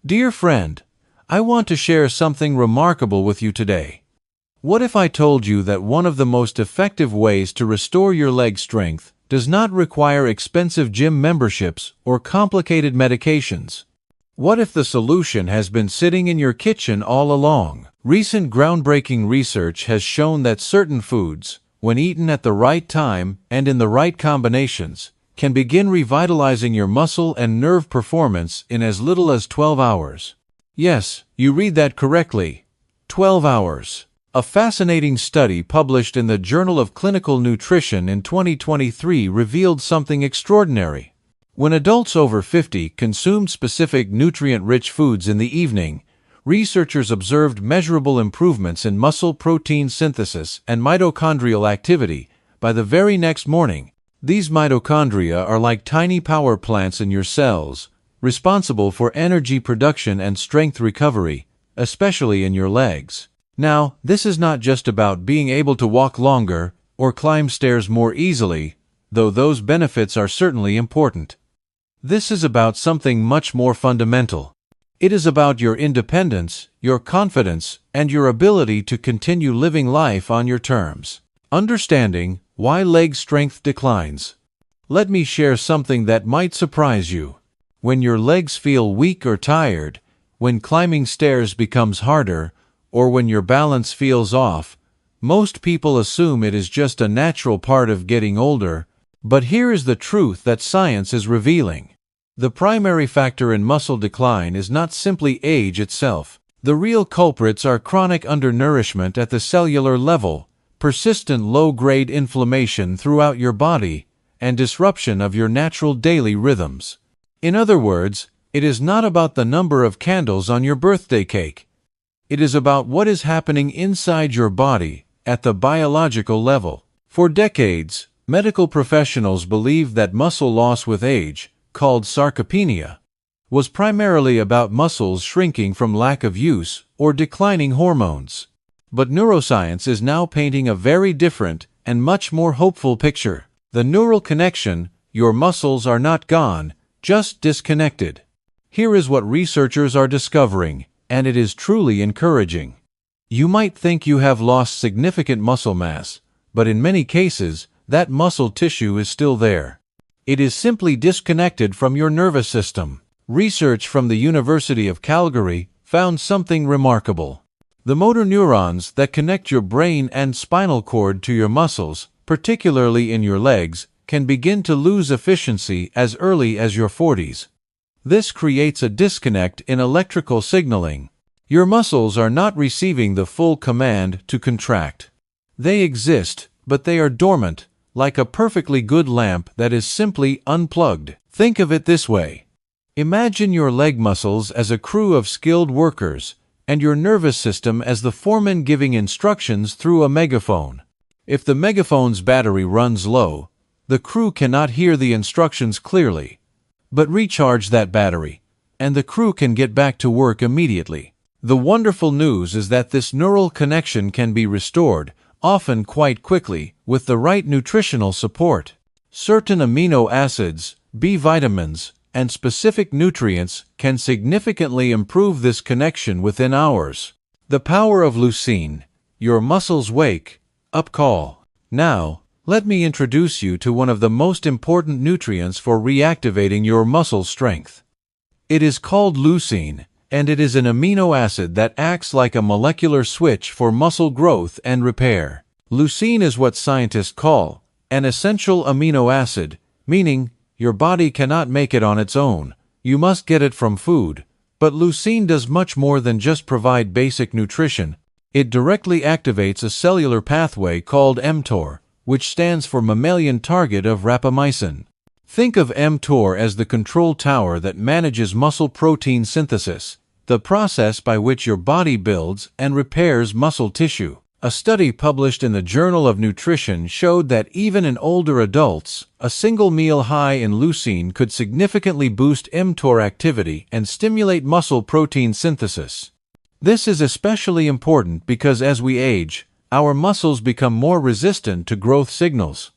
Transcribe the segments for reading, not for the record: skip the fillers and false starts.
Dear friend, I want to share something remarkable with you today. What if I told you that one of the most effective ways to restore your leg strength does not require expensive gym memberships or complicated medications? What if the solution has been sitting in your kitchen all along? Recent groundbreaking research has shown that certain foods, when eaten at the right time and in the right combinations, can begin revitalizing your muscle and nerve performance in as little as 12 hours. Yes, you read that correctly. 12 hours. A fascinating study published in the Journal of Clinical Nutrition in 2023 revealed something extraordinary. When adults over 50 consumed specific nutrient-rich foods in the evening, researchers observed measurable improvements in muscle protein synthesis and mitochondrial activity by the very next morning. These mitochondria are like tiny power plants in your cells, responsible for energy production and strength recovery, especially in your legs. Now, this is not just about being able to walk longer or climb stairs more easily, though those benefits are certainly important. This is about something much more fundamental. It is about your independence, your confidence, and your ability to continue living life on your terms. Understanding why leg strength declines. Let me share something that might surprise you. When your legs feel weak or tired, when climbing stairs becomes harder, or when your balance feels off, most people assume it is just a natural part of getting older. But here is the truth that science is revealing. The primary factor in muscle decline is not simply age itself. The real culprits are chronic undernourishment at the cellular level, persistent low-grade inflammation throughout your body, and disruption of your natural daily rhythms. In other words, it is not about the number of candles on your birthday cake. It is about what is happening inside your body at the biological level. For decades, medical professionals believed that muscle loss with age, called sarcopenia, was primarily about muscles shrinking from lack of use or declining hormones. But neuroscience is now painting a very different and much more hopeful picture. The neural connection, your muscles are not gone, just disconnected. Here is what researchers are discovering, and it is truly encouraging. You might think you have lost significant muscle mass, but in many cases, that muscle tissue is still there. It is simply disconnected from your nervous system. Research from the University of Calgary found something remarkable. The motor neurons that connect your brain and spinal cord to your muscles, particularly in your legs, can begin to lose efficiency as early as your 40s. This creates a disconnect in electrical signaling. Your muscles are not receiving the full command to contract. They exist, but they are dormant, like a perfectly good lamp that is simply unplugged. Think of it this way. Imagine your leg muscles as a crew of skilled workers, and your nervous system as the foreman giving instructions through a megaphone. If the megaphone's battery runs low, the crew cannot hear the instructions clearly. But recharge that battery, and the crew can get back to work immediately. The wonderful news is that this neural connection can be restored, often quite quickly, with the right nutritional support. Certain amino acids, B vitamins, and specific nutrients can significantly improve this connection within hours. The power of leucine, your muscles wake up call. Now, let me introduce you to one of the most important nutrients for reactivating your muscle strength. It is called leucine, and it is an amino acid that acts like a molecular switch for muscle growth and repair. Leucine is what scientists call an essential amino acid, meaning your body cannot make it on its own. You must get it from food. But leucine does much more than just provide basic nutrition. It directly activates a cellular pathway called mTOR, which stands for mammalian target of rapamycin. Think of mTOR as the control tower that manages muscle protein synthesis, the process by which your body builds and repairs muscle tissue. A study published in the Journal of Nutrition showed that even in older adults, a single meal high in leucine could significantly boost mTOR activity and stimulate muscle protein synthesis. This is especially important because as we age, our muscles become more resistant to growth signals.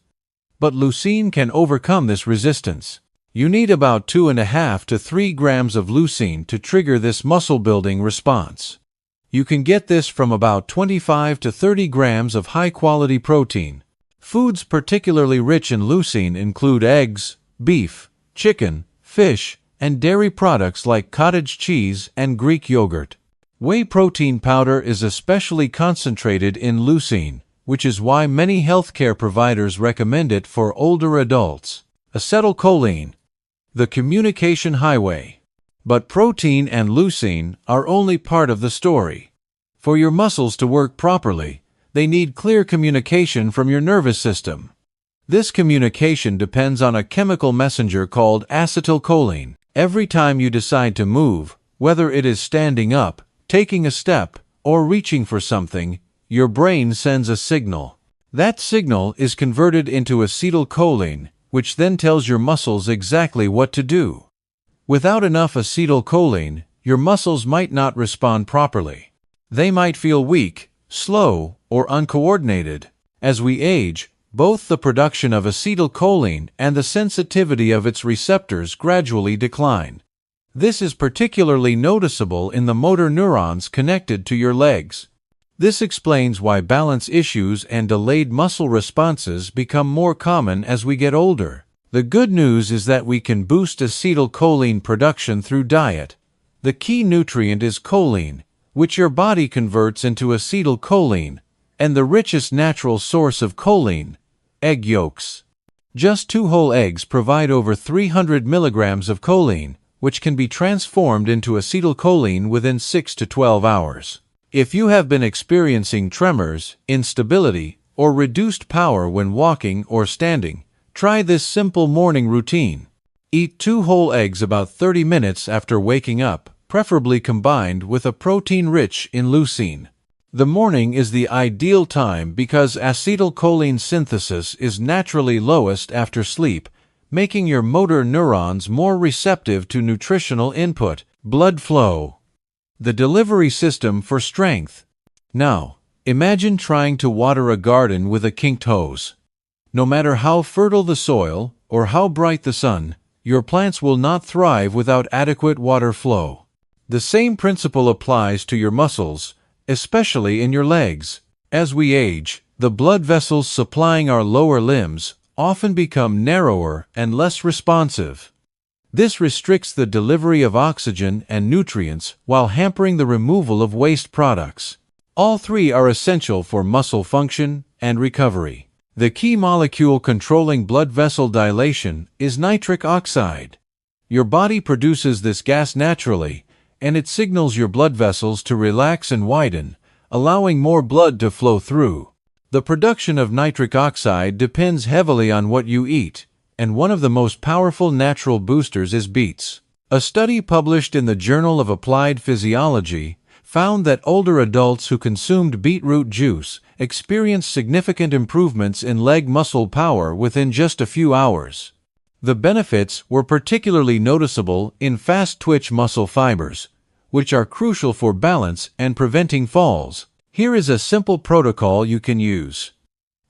But leucine can overcome this resistance. You need about 2.5 to 3 grams of leucine to trigger this muscle-building response. You can get this from about 25 to 30 grams of high-quality protein. Foods particularly rich in leucine include eggs, beef, chicken, fish, and dairy products like cottage cheese and Greek yogurt. Whey protein powder is especially concentrated in leucine, which is why many healthcare providers recommend it for older adults. Acetylcholine, the communication highway. But protein and leucine are only part of the story. For your muscles to work properly, they need clear communication from your nervous system. This communication depends on a chemical messenger called acetylcholine. Every time you decide to move, whether it is standing up, taking a step, or reaching for something, your brain sends a signal. That signal is converted into acetylcholine, which then tells your muscles exactly what to do. Without enough acetylcholine, your muscles might not respond properly. They might feel weak, slow, or uncoordinated. As we age, both the production of acetylcholine and the sensitivity of its receptors gradually decline. This is particularly noticeable in the motor neurons connected to your legs. This explains why balance issues and delayed muscle responses become more common as we get older. The good news is that we can boost acetylcholine production through diet. The key nutrient is choline, which your body converts into acetylcholine, and the richest natural source of choline, egg yolks. Just 2 whole eggs provide over 300 milligrams of choline, which can be transformed into acetylcholine within 6 to 12 hours. If you have been experiencing tremors, instability, or reduced power when walking or standing, try this simple morning routine. Eat 2 whole eggs about 30 minutes after waking up, preferably combined with a protein rich in leucine. The morning is the ideal time because acetylcholine synthesis is naturally lowest after sleep, making your motor neurons more receptive to nutritional input. Blood flow, the delivery system for strength. Now, imagine trying to water a garden with a kinked hose. No matter how fertile the soil or how bright the sun, your plants will not thrive without adequate water flow. The same principle applies to your muscles, especially in your legs. As we age, the blood vessels supplying our lower limbs often become narrower and less responsive. This restricts the delivery of oxygen and nutrients while hampering the removal of waste products. All 3 are essential for muscle function and recovery. The key molecule controlling blood vessel dilation is nitric oxide. Your body produces this gas naturally, and it signals your blood vessels to relax and widen, allowing more blood to flow through. The production of nitric oxide depends heavily on what you eat, and one of the most powerful natural boosters is beets. A study published in the Journal of Applied Physiology found that older adults who consumed beetroot juice experienced significant improvements in leg muscle power within just a few hours. The benefits were particularly noticeable in fast-twitch muscle fibers, which are crucial for balance and preventing falls. Here is a simple protocol you can use.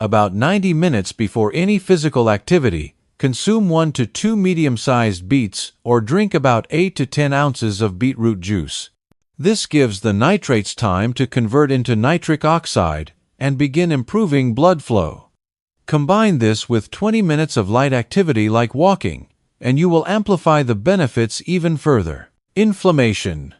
About 90 minutes before any physical activity, consume 1 to 2 medium-sized beets or drink about 8 to 10 ounces of beetroot juice. This gives the nitrates time to convert into nitric oxide and begin improving blood flow. Combine this with 20 minutes of light activity like walking, and you will amplify the benefits even further. Inflammation,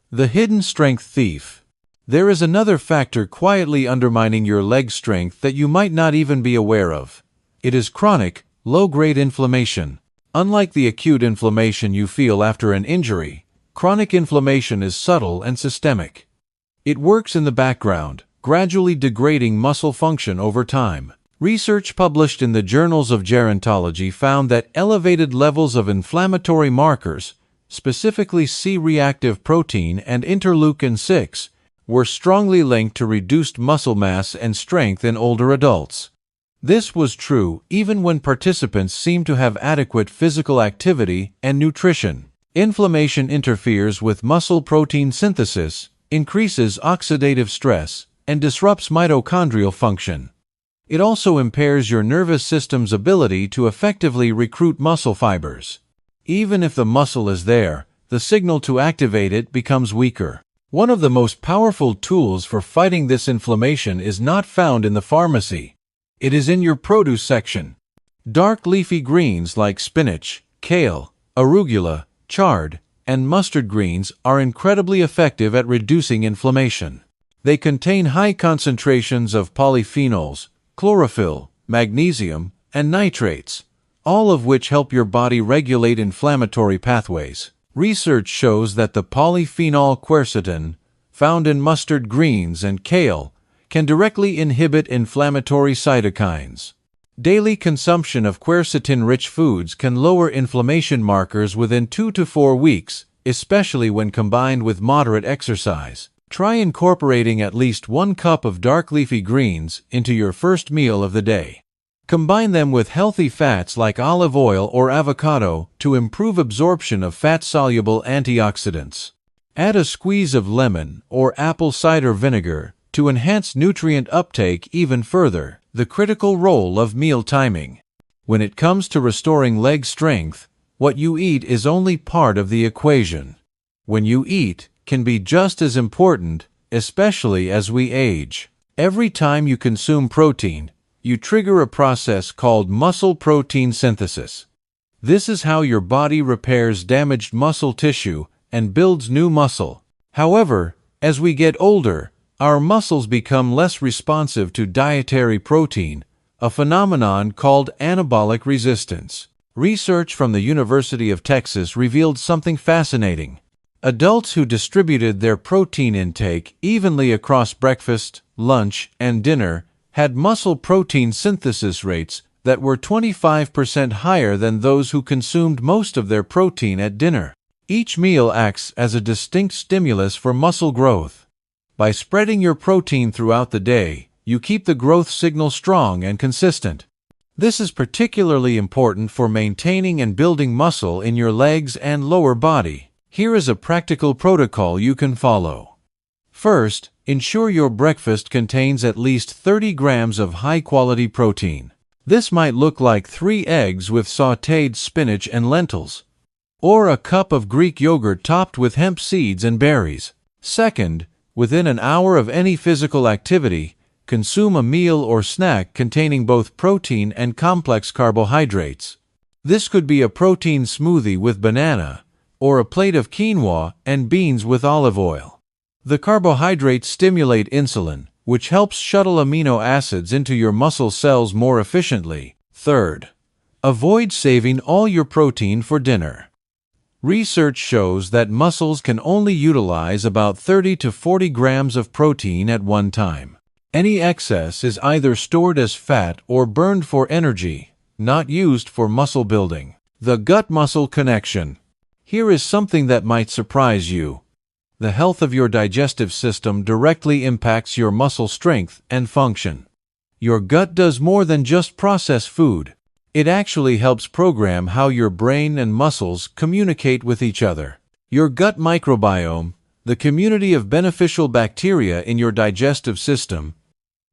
the hidden strength thief. There is another factor quietly undermining your leg strength that you might not even be aware of. It is chronic, low-grade inflammation. Unlike the acute inflammation you feel after an injury, chronic inflammation is subtle and systemic. It works in the background, gradually degrading muscle function over time. Research published in the Journals of Gerontology found that elevated levels of inflammatory markers, specifically C-reactive protein and interleukin-6, were strongly linked to reduced muscle mass and strength in older adults. This was true even when participants seemed to have adequate physical activity and nutrition. Inflammation interferes with muscle protein synthesis, increases oxidative stress, and disrupts mitochondrial function. It also impairs your nervous system's ability to effectively recruit muscle fibers. Even if the muscle is there, the signal to activate it becomes weaker. One of the most powerful tools for fighting this inflammation is not found in the pharmacy. It is in your produce section. Dark leafy greens like spinach, kale, arugula, chard, and mustard greens are incredibly effective at reducing inflammation. They contain high concentrations of polyphenols, chlorophyll, magnesium, and nitrates, all of which help your body regulate inflammatory pathways. Research shows that the polyphenol quercetin, found in mustard greens and kale, can directly inhibit inflammatory cytokines. Daily consumption of quercetin-rich foods can lower inflammation markers within 2 to 4 weeks, especially when combined with moderate exercise. Try incorporating at least 1 cup of dark leafy greens into your first meal of the day. Combine them with healthy fats like olive oil or avocado to improve absorption of fat-soluble antioxidants. Add a squeeze of lemon or apple cider vinegar to enhance nutrient uptake even further. The critical role of meal timing. When it comes to restoring leg strength, what you eat is only part of the equation. When you eat can be just as important, especially as we age. Every time you consume protein, you trigger a process called muscle protein synthesis. This is how your body repairs damaged muscle tissue and builds new muscle. However, as we get older, our muscles become less responsive to dietary protein, a phenomenon called anabolic resistance. Research from the University of Texas revealed something fascinating. Adults who distributed their protein intake evenly across breakfast, lunch, and dinner had muscle protein synthesis rates that were 25% higher than those who consumed most of their protein at dinner. Each meal acts as a distinct stimulus for muscle growth. By spreading your protein throughout the day, you keep the growth signal strong and consistent. This is particularly important for maintaining and building muscle in your legs and lower body. Here is a practical protocol you can follow. First, ensure your breakfast contains at least 30 grams of high-quality protein. This might look like 3 eggs with sautéed spinach and lentils, or a cup of Greek yogurt topped with hemp seeds and berries. Second, within an hour of any physical activity, consume a meal or snack containing both protein and complex carbohydrates. This could be a protein smoothie with banana, or a plate of quinoa and beans with olive oil. The carbohydrates stimulate insulin, which helps shuttle amino acids into your muscle cells more efficiently. Third, avoid saving all your protein for dinner. Research shows that muscles can only utilize about 30 to 40 grams of protein at one time. Any excess is either stored as fat or burned for energy, not used for muscle building. The gut-muscle connection. Here is something that might surprise you. The health of your digestive system directly impacts your muscle strength and function. Your gut does more than just process food. It actually helps program how your brain and muscles communicate with each other. Your gut microbiome, the community of beneficial bacteria in your digestive system,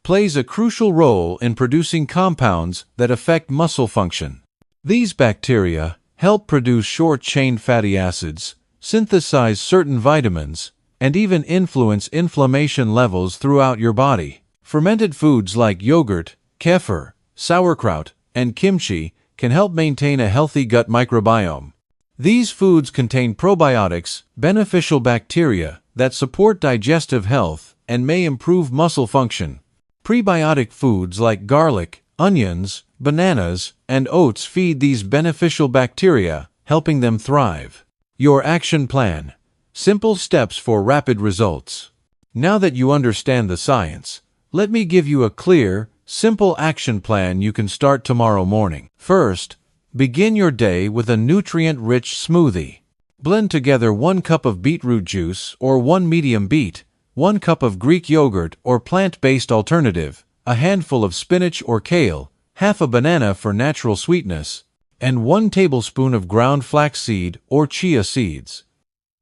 plays a crucial role in producing compounds that affect muscle function. These bacteria help produce short-chain fatty acids, synthesize certain vitamins, and even influence inflammation levels throughout your body. Fermented foods like yogurt, kefir, sauerkraut, and kimchi can help maintain a healthy gut microbiome. These foods contain probiotics, beneficial bacteria that support digestive health and may improve muscle function. Prebiotic foods like garlic, onions, bananas, and oats feed these beneficial bacteria, helping them thrive. Your action plan. Simple steps for rapid results. Now that you understand the science, let me give you a clear, simple action plan you can start tomorrow morning. First, begin your day with a nutrient-rich smoothie. Blend together 1 cup of beetroot juice or 1 medium beet, 1 cup of Greek yogurt or plant-based alternative, a handful of spinach or kale, half a banana for natural sweetness, and 1 tablespoon of ground flaxseed or chia seeds.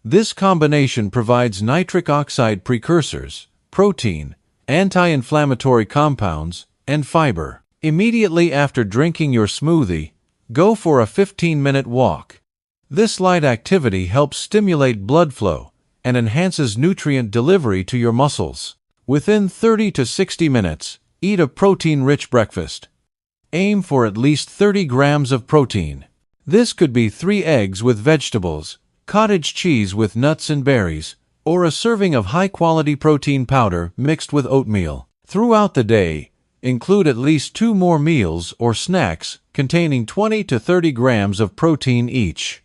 This combination provides nitric oxide precursors, protein, anti-inflammatory compounds, and fiber. Immediately after drinking your smoothie, go for a 15-minute walk. This light activity helps stimulate blood flow and enhances nutrient delivery to your muscles. Within 30 to 60 minutes, eat a protein-rich breakfast. Aim for at least 30 grams of protein. This could be 3 eggs with vegetables, cottage cheese with nuts and berries, or a serving of high-quality protein powder mixed with oatmeal. Throughout the day, include at least 2 more meals or snacks containing 20 to 30 grams of protein each.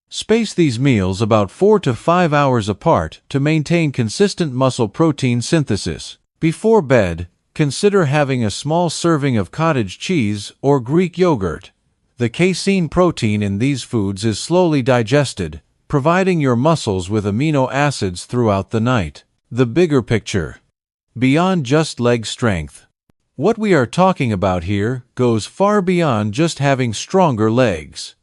Space these meals about 4 to 5 hours apart to maintain consistent muscle protein synthesis. Before bed, consider having a small serving of cottage cheese or Greek yogurt. The casein protein in these foods is slowly digested, providing your muscles with amino acids throughout the night. The bigger picture. Beyond just leg strength. What we are talking about here goes far beyond just having stronger legs.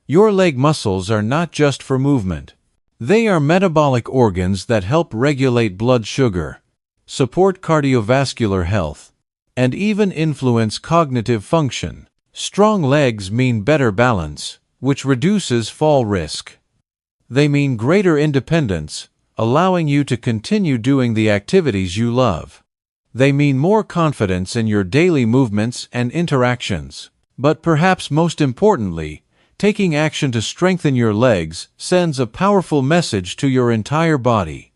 Your leg muscles are not just for movement. They are metabolic organs that help regulate blood sugar, support cardiovascular health, and even influence cognitive function. Strong legs mean better balance, which reduces fall risk. They mean greater independence, allowing you to continue doing the activities you love. They mean more confidence in your daily movements and interactions. But perhaps most importantly, taking action to strengthen your legs sends a powerful message to your entire body.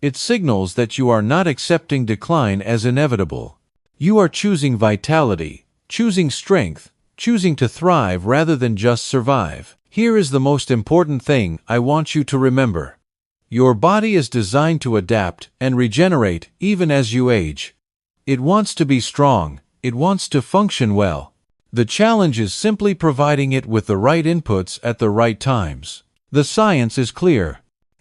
It signals that you are not accepting decline as inevitable. You are choosing vitality, choosing strength, choosing to thrive rather than just survive. Here is the most important thing I want you to remember. Your body is designed to adapt and regenerate even as you age. It wants to be strong. It wants to function well. The challenge is simply providing it with the right inputs at the right times. The science is clear.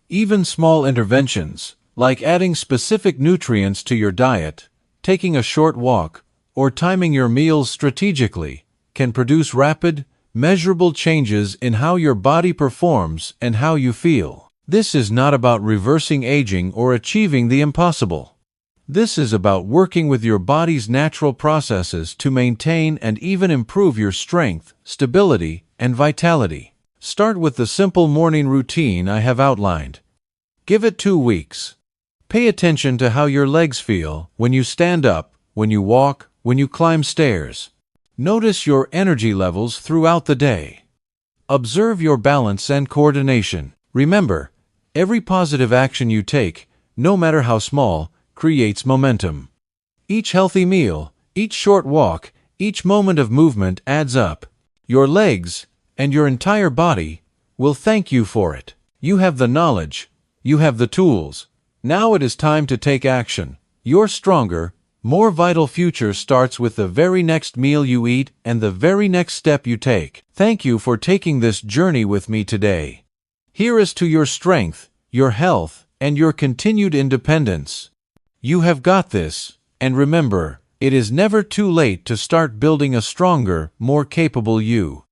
Even small interventions, like adding specific nutrients to your diet, taking a short walk, or timing your meals strategically, can produce rapid, measurable changes in how your body performs and how you feel. This is not about reversing aging or achieving the impossible. This is about working with your body's natural processes to maintain and even improve your strength, stability, and vitality. Start with the simple morning routine I have outlined. Give it 2 weeks. Pay attention to how your legs feel when you stand up, when you walk, when you climb stairs. Notice your energy levels throughout the day. Observe your balance and coordination. Remember, every positive action you take, no matter how small, creates momentum. Each healthy meal, each short walk, each moment of movement adds up. Your legs, and your entire body, will thank you for it. You have the knowledge. You have the tools. Now it is time to take action. Your stronger, more vital future starts with the very next meal you eat and the very next step you take. Thank you for taking this journey with me today. Here is to your strength, your health, and your continued independence. You have got this, and remember, it is never too late to start building a stronger, more capable you.